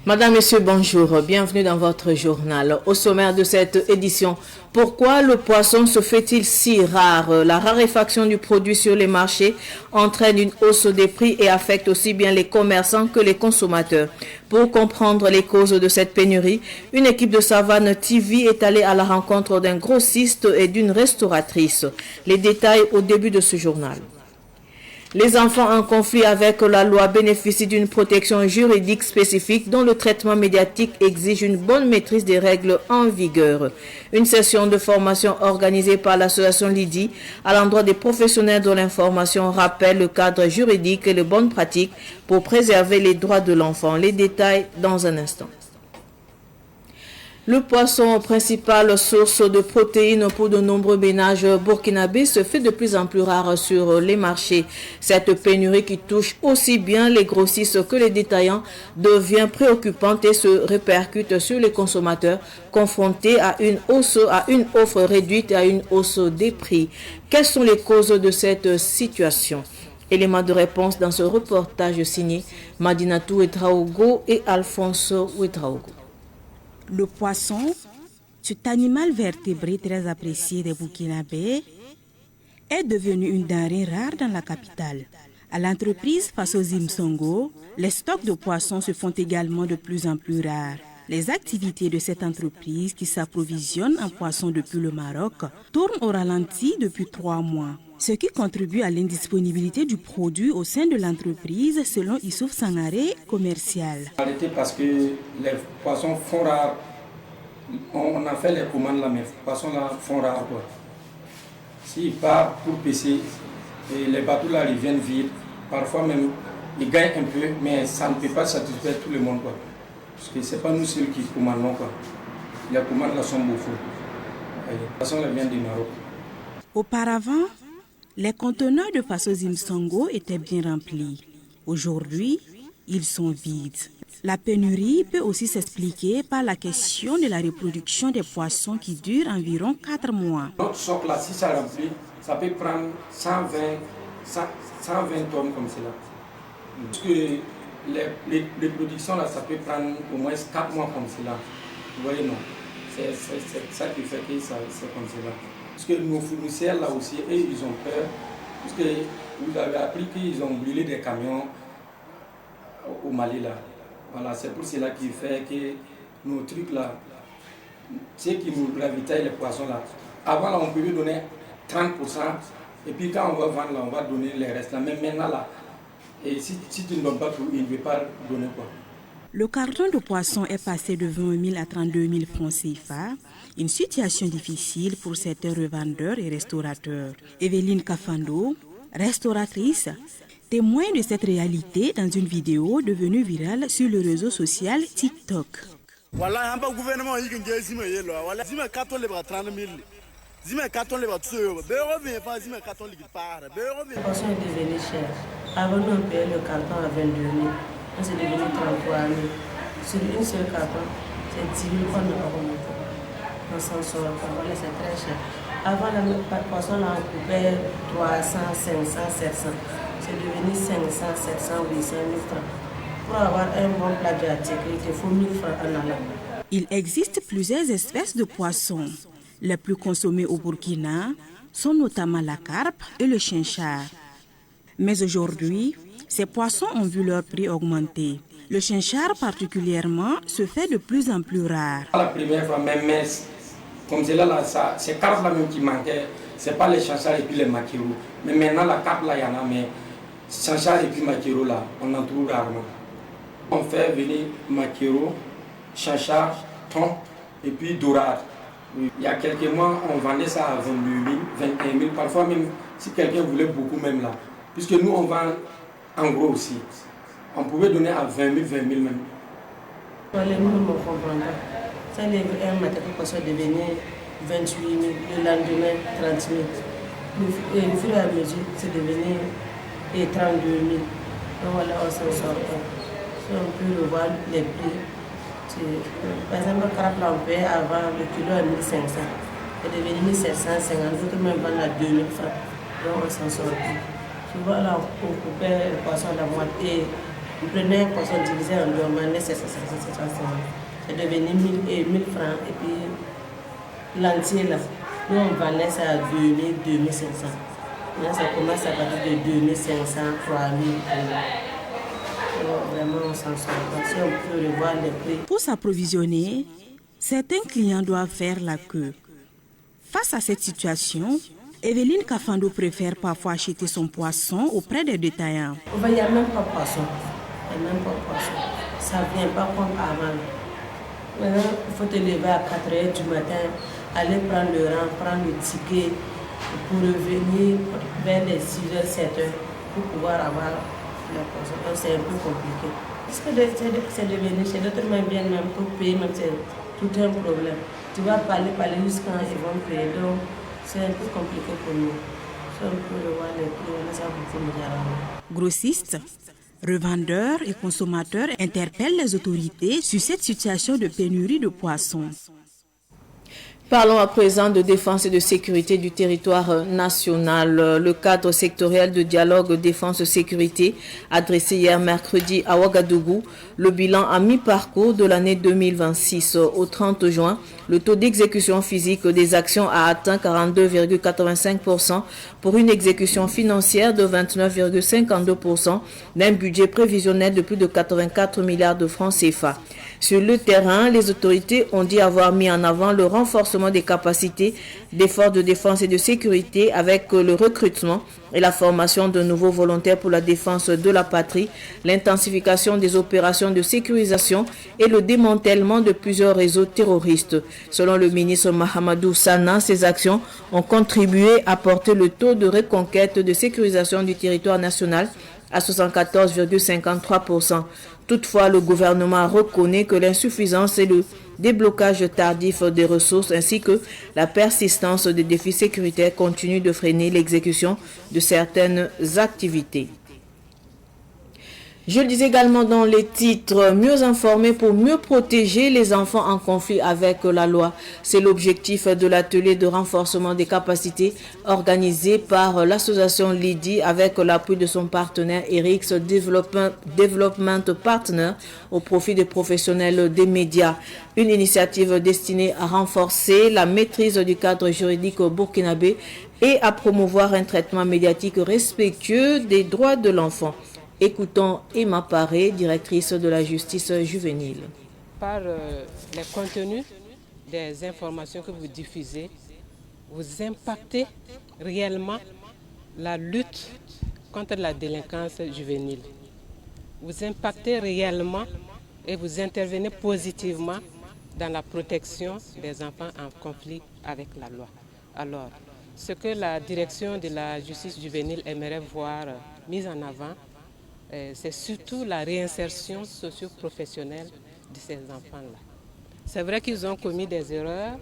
Madame, Monsieur, bonjour. Bienvenue dans votre journal. Au sommaire de cette édition, pourquoi le poisson se fait-il si rare? La raréfaction du produit sur les marchés entraîne une hausse des prix et affecte aussi bien les commerçants que les consommateurs. Pour comprendre les causes de cette pénurie, une équipe de Savane TV est allée à la rencontre d'un grossiste et d'une restauratrice. Les détails au début de ce journal. Les enfants en conflit avec la loi bénéficient d'une protection juridique spécifique dont le traitement médiatique exige une bonne maîtrise des règles en vigueur. Une session de formation organisée par l'association Lydie à l'endroit des professionnels de l'information rappelle le cadre juridique et les bonnes pratiques pour préserver les droits de l'enfant. Les détails dans un instant. Le poisson, principale source de protéines pour de nombreux ménages burkinabés, se fait de plus en plus rare sur les marchés. Cette pénurie qui touche aussi bien les grossistes que les détaillants devient préoccupante et se répercute sur les consommateurs confrontés à une offre réduite et à une hausse des prix. Quelles sont les causes de cette situation? Élément de réponse dans ce reportage signé Madinatou Ouedraogo et Alphonse Ouedraogo. Le poisson, cet animal vertébré très apprécié des Burkinabés, est devenu une denrée rare dans la capitale. À l'entreprise Fasozim Songo, les stocks de poissons se font également de plus en plus rares. Les activités de cette entreprise qui s'approvisionne en poissons depuis le Maroc tournent au ralenti depuis 3 mois, ce qui contribue à l'indisponibilité du produit au sein de l'entreprise selon Issouf Sangaré, commercial. Parce que les poissons font rares. On a fait les commandes là, mais les poissons là font rares. S'ils partent pour pêcher, et les bateaux là reviennent vides, parfois même ils gagnent un peu, mais ça ne peut pas satisfaire tout le monde. Parce que ce n'est pas nous seuls qui commandons. Les commandes là sont beaucoup. Les poissons là viennent du Maroc. Auparavant, les conteneurs de Fasozim Songo étaient bien remplis. Aujourd'hui, ils sont vides. La pénurie peut aussi s'expliquer par la question de la reproduction des poissons qui dure environ 4 mois. Notre stock là, si ça remplit, ça peut prendre 120 tonnes comme cela. Parce que les reproductions là, ça peut prendre au moins 4 mois comme cela. Vous voyez, non? C'est ça qui fait que c'est comme cela. Parce que nos fournisseurs là aussi, eux, ils ont peur. Parce que vous avez appris qu'ils ont brûlé des camions au Mali là. Voilà, c'est pour cela qui fait que nos trucs là, ceux qui nous ravitaillent les poissons là, avant là, on pouvait donner 30%, et puis quand on va vendre là, on va donner les restes là. Mais maintenant là, et si tu ne donnes pas tout, ils ne veulent pas donner quoi. Le carton de poisson est passé de 20 000 à 32 000 francs CFA, une situation difficile pour certains revendeurs et restaurateurs. Evelyne Kafando, restauratrice, témoin de cette réalité dans une vidéo devenue virale sur le réseau social TikTok. Le poisson est devenu cher. Avant, nous on payait le carton à 22 000. C'est devenu 33 000. Sur une seule carton, c'est 10 000 qu'on n'a pas remonté. On s'en sort pas, voilà, c'est très cher. Avant, le poisson, là, on coupait 300, 500, 700. C'est devenu 500, 700, 800 000 francs. Pour avoir un bon plat de sécurité, il faut 1000 francs en allant. Il existe plusieurs espèces de poissons. Les plus consommés au Burkina sont notamment la carpe et le chinchard. Mais aujourd'hui, ces poissons ont vu leur prix augmenter. Le chinchard particulièrement se fait de plus en plus rare. La première fois, même comme c'est là, c'est carpe là même qui manquait. C'est pas les chinchards et puis les maquereaux. Mais maintenant la carpe là, il y en a, mais chinchard et puis maquereau là, on en trouve rarement. On fait venir maquereau, chinchard, thon et puis dorade. Il y a quelques mois, on vendait ça à 22 000, 21 000, parfois même si quelqu'un voulait beaucoup même là. Puisque nous, on vend en gros aussi. On pouvait donner à 20 000 même. Les nous ne comprennent pas. Ça, un matin, le poisson devenait 28 000, le lendemain 30 000. Et au fur et à mesure, c'est devenu 32 000. Donc voilà, on s'en sort. Si on peut revoir les prix. Par exemple, le crabe là, on payait avant le kilo à 1 500. C'est devenu 1 750, d'autres même vendent à 2 000 francs. Donc on s'en sort. Souvent là, on coupait le poisson à la moitié Vous prenez un poisson divisé en deux, on vendait 750. C'est devenu 1000 francs. Et puis l'entier là, nous on vendait ça à 2000, 2500. Là ça commence à partir de 2500, 3000 euros. Alors vraiment on s'en sort. Si on peut revoir les prix. Pour s'approvisionner, certains clients doivent faire la queue. Face à cette situation, Evelyne Kafando préfère parfois acheter son poisson auprès des détaillants. Il n'y a même pas de poisson. Il n'y a même pas de poisson. Ça ne vient pas comme avant. Maintenant, il faut te lever à 4h du matin, aller prendre le rang, prendre le ticket pour revenir vers les 6h, 7h pour pouvoir avoir le poisson. Donc c'est un peu compliqué. Parce que c'est devenu chez d'autres même bien, même pour payer, même c'est tout un problème. Tu vas parler jusqu'à quand ils vont payer. Donc c'est un peu compliqué pour nous. Si on peut revoir les prix, on a ça beaucoup de Grossistes, revendeurs et consommateurs interpellent les autorités sur cette situation de pénurie de poissons. Parlons à présent de défense et de sécurité du territoire national. Le cadre sectoriel de dialogue défense-sécurité adressé hier mercredi à Ouagadougou. Le bilan à mi-parcours de l'année 2026 au 30 juin. Le taux d'exécution physique des actions a atteint 42,85% pour une exécution financière de 29,52% d'un budget prévisionnel de plus de 84 milliards de francs CFA. Sur le terrain, les autorités ont dit avoir mis en avant le renforcement des capacités d'efforts de défense et de sécurité avec le recrutement et la formation de nouveaux volontaires pour la défense de la patrie, l'intensification des opérations de sécurisation et le démantèlement de plusieurs réseaux terroristes. Selon le ministre Mahamadou Sana, ces actions ont contribué à porter le taux de reconquête de sécurisation du territoire national à 74,53%. Toutefois, le gouvernement reconnaît que l'insuffisance et le déblocage tardif des ressources ainsi que la persistance des défis sécuritaires continuent de freiner l'exécution de certaines activités. Je le disais également dans les titres, mieux informer pour mieux protéger les enfants en conflit avec la loi. C'est l'objectif de l'atelier de renforcement des capacités organisé par l'association Lydie avec l'appui de son partenaire Eric's Development Partner au profit des professionnels des médias. Une initiative destinée à renforcer la maîtrise du cadre juridique burkinabé et à promouvoir un traitement médiatique respectueux des droits de l'enfant. Écoutons Emma Paré, directrice de la justice juvénile. Par les contenus des informations que vous diffusez, vous impactez réellement la lutte contre la délinquance juvénile. Vous impactez réellement et vous intervenez positivement dans la protection des enfants en conflit avec la loi. Alors, ce que la direction de la justice juvénile aimerait voir mis en avant, c'est surtout la réinsertion socio-professionnelle de ces enfants-là. C'est vrai qu'ils ont commis des erreurs,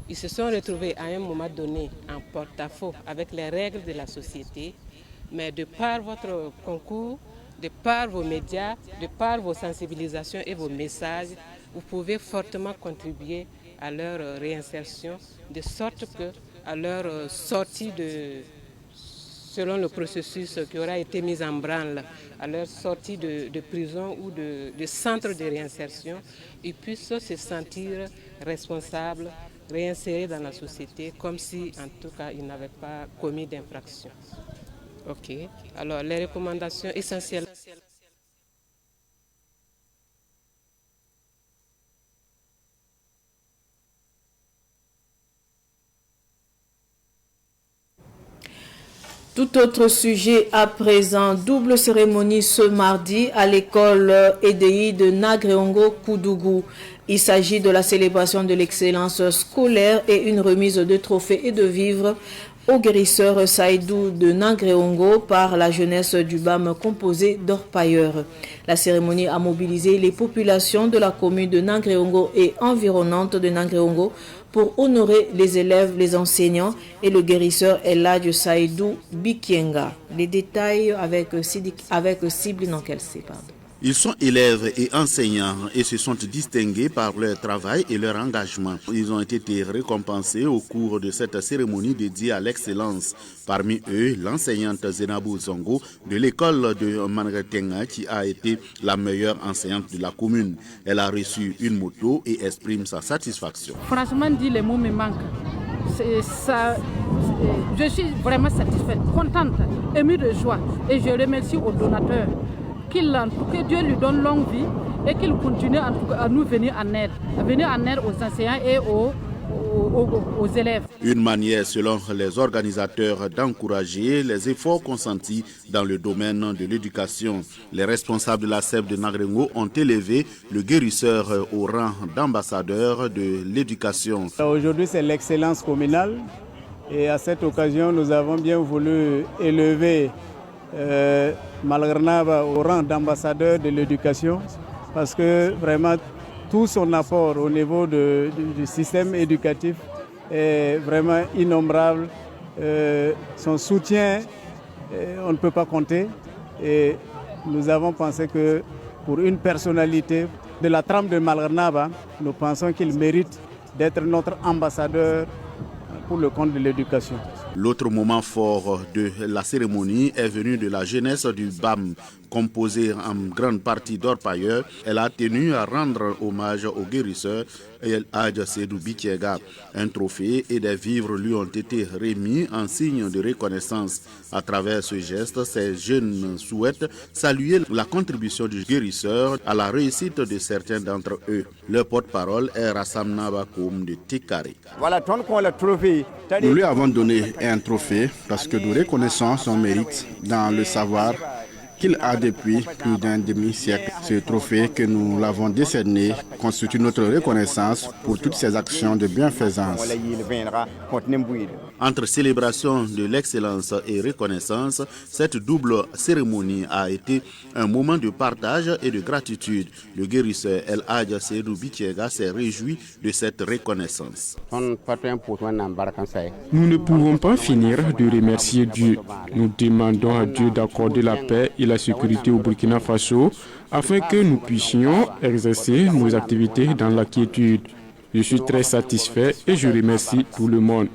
ils se sont retrouvés à un moment donné en porte-à-faux avec les règles de la société, mais de par votre concours, de par vos médias, de par vos sensibilisations et vos messages, vous pouvez fortement contribuer à leur réinsertion, de sorte que à leur sortie selon le processus qui aura été mis en branle, à leur sortie de prison ou de centre de réinsertion, ils puissent se sentir responsables, réinsérés dans la société, comme si en tout cas ils n'avaient pas commis d'infraction. Ok. Alors les recommandations essentielles. Tout autre sujet à présent, double cérémonie ce mardi à l'école EDI de Nagreongo Koudougou. Il s'agit de la célébration de l'excellence scolaire et une remise de trophées et de vivres au guérisseur Saïdou de Nagreongo par la jeunesse du BAM composée d'orpailleurs. La cérémonie a mobilisé les populations de la commune de Nagreongo et environnante de Nagreongo pour honorer les élèves, les enseignants et le guérisseur Eladj Saïdou Bikienga. Les détails avec Sibli Nankelse. Ils sont élèves et enseignants et se sont distingués par leur travail et leur engagement. Ils ont été récompensés au cours de cette cérémonie dédiée à l'excellence. Parmi eux, l'enseignante Zenabou Zongo de l'école de Mangatenga qui a été la meilleure enseignante de la commune. Elle a reçu une moto et exprime sa satisfaction. Franchement dit, les mots me manquent. Je suis vraiment satisfaite, contente, émue de joie et je remercie aux donateurs. Que Dieu lui donne longue vie et qu'il continue à nous venir en aide aux enseignants et aux élèves. Une manière, selon les organisateurs, d'encourager les efforts consentis dans le domaine de l'éducation. Les responsables de la SEP de Nagrengo ont élevé le guérisseur au rang d'ambassadeur de l'éducation. Aujourd'hui, c'est l'excellence communale et à cette occasion, nous avons bien voulu élever Malgrnaba au rang d'ambassadeur de l'éducation parce que vraiment tout son apport au niveau du système éducatif est vraiment innombrable. Son soutien, on ne peut pas compter et nous avons pensé que pour une personnalité de la trempe de Malgrnaba, nous pensons qu'il mérite d'être notre ambassadeur pour le compte de l'éducation. L'autre moment fort de la cérémonie est venu de la jeunesse du BAM, composée en grande partie d'orpailleurs. Elle a tenu à rendre hommage au guérisseur El Hadj Seydou Bitiega. Un trophée et des vivres lui ont été remis en signe de reconnaissance. À travers ce geste, ces jeunes souhaitent saluer la contribution du guérisseur à la réussite de certains d'entre eux. Leur porte-parole est Rassam Nabakoum de Tikari. Nous lui avons donné un trophée parce que nous reconnaissons son mérite dans le savoir qu'il a depuis plus d'un demi-siècle. Ce trophée que nous l'avons décerné constitue notre reconnaissance pour toutes ses actions de bienfaisance. Entre célébration de l'excellence et reconnaissance, cette double cérémonie a été un moment de partage et de gratitude. Le guérisseur El Hadj Seydou Bitiega s'est réjoui de cette reconnaissance. Nous ne pouvons pas finir de remercier Dieu. Nous demandons à Dieu d'accorder la paix et la sécurité au Burkina Faso afin que nous puissions exercer nos activités dans la quiétude. Je suis très satisfait et je remercie tout le monde.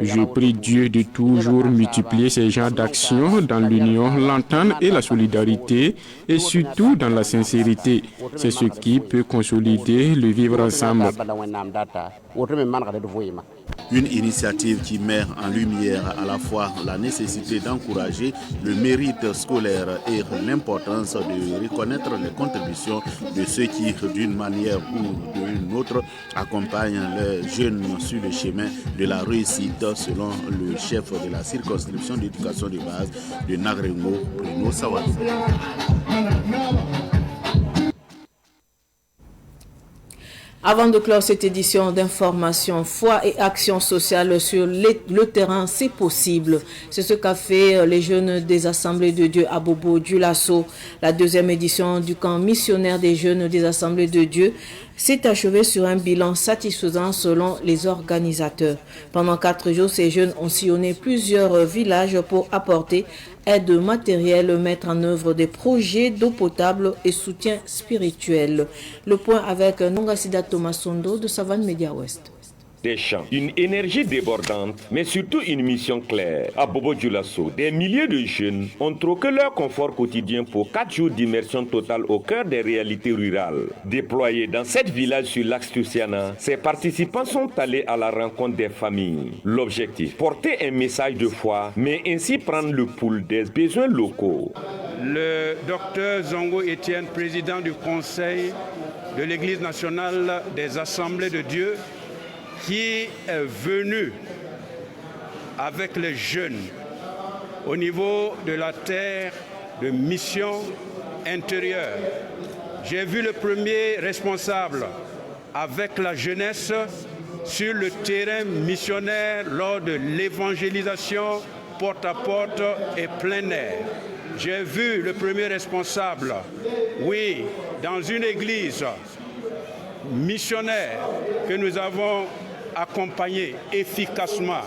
Je prie Dieu de toujours multiplier ces genres d'actions dans l'union, l'entente et la solidarité et surtout dans la sincérité. C'est ce qui peut consolider le vivre ensemble. Une initiative qui met en lumière à la fois la nécessité d'encourager le mérite scolaire et l'importance de reconnaître les contributions de ceux qui, d'une manière ou d'une autre, accompagnent les jeunes sur le chemin de la réussite, selon le chef de la circonscription d'éducation de base de Nagrengo, Bruno Sawadi. Avant de clore cette édition d'information, foi et action sociale sur le terrain, c'est possible. C'est ce qu'a fait les jeunes des Assemblées de Dieu à Bobo Dioulasso. La deuxième édition du camp missionnaire des jeunes des Assemblées de Dieu s'est achevée sur un bilan satisfaisant selon les organisateurs. Pendant 4 jours, ces jeunes ont sillonné plusieurs villages pour apporter aide matérielle, mettre en œuvre des projets d'eau potable et soutien spirituel. Le point avec Nongasida Thomas Sondo de Savane Média Ouest. Des champs, une énergie débordante, mais surtout une mission claire. À Bobo Dioulasso, des milliers de jeunes ont troqué leur confort quotidien pour 4 jours d'immersion totale au cœur des réalités rurales. Déployés dans 7 villages sur l'axe Tussiana, ces participants sont allés à la rencontre des familles. L'objectif, porter un message de foi, mais ainsi prendre le pouls des besoins locaux. Le docteur Zongo Etienne, président du Conseil de l'Église nationale des Assemblées de Dieu, qui est venu avec les jeunes au niveau de la terre de mission intérieure. J'ai vu le premier responsable avec la jeunesse sur le terrain missionnaire lors de l'évangélisation porte à porte et plein air. J'ai vu le premier responsable, oui, dans une église missionnaire que nous avons accompagné efficacement.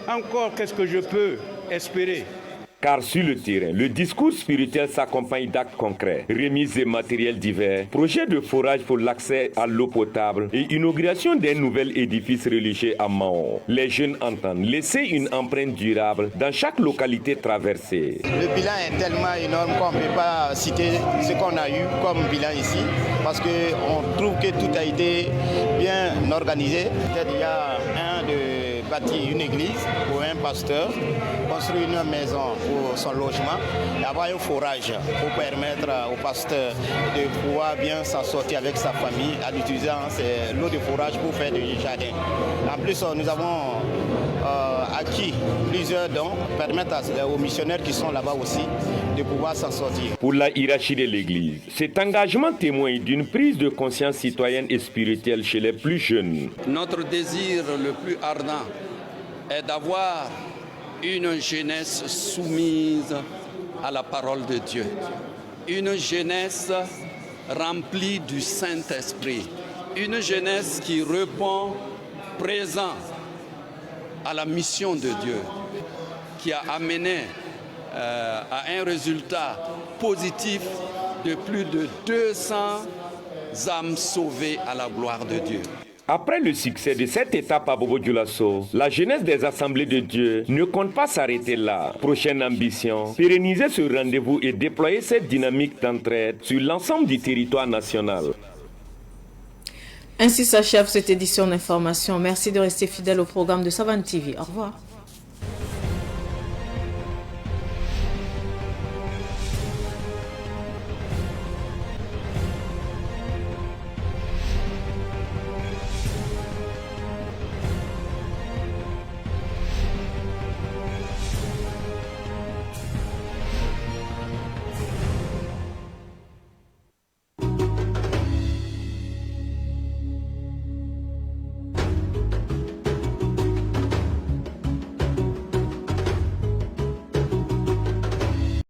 Encore, qu'est-ce que je peux espérer? Car sur le terrain, le discours spirituel s'accompagne d'actes concrets, remises de matériels divers, projets de forage pour l'accès à l'eau potable et inauguration d'un nouvel édifice religieux à Mahon. Les jeunes entendent laisser une empreinte durable dans chaque localité traversée. Le bilan est tellement énorme qu'on ne peut pas citer ce qu'on a eu comme bilan ici, parce qu'on trouve que tout a été bien organisé. Il y a bâtir une église pour un pasteur, construire une maison pour son logement et avoir un forage pour permettre au pasteur de pouvoir bien s'en sortir avec sa famille en utilisant l'eau de forage pour faire du jardin. En plus, nous avons acquis plusieurs dons qui permettent aux missionnaires qui sont là-bas aussi de pouvoir s'en sortir. Pour la hiérarchie de l'Église, cet engagement témoigne d'une prise de conscience citoyenne et spirituelle chez les plus jeunes. Notre désir le plus ardent est d'avoir une jeunesse soumise à la parole de Dieu, une jeunesse remplie du Saint-Esprit, une jeunesse qui répond présent à la mission de Dieu, qui a amené à un résultat positif de plus de 200 âmes sauvées à la gloire de Dieu. Après le succès de cette étape à Bobo-Dioulasso, la jeunesse des Assemblées de Dieu ne compte pas s'arrêter là. Prochaine ambition, pérenniser ce rendez-vous et déployer cette dynamique d'entraide sur l'ensemble du territoire national. Ainsi s'achève cette édition d'information. Merci de rester fidèle au programme de Savane TV. Au revoir.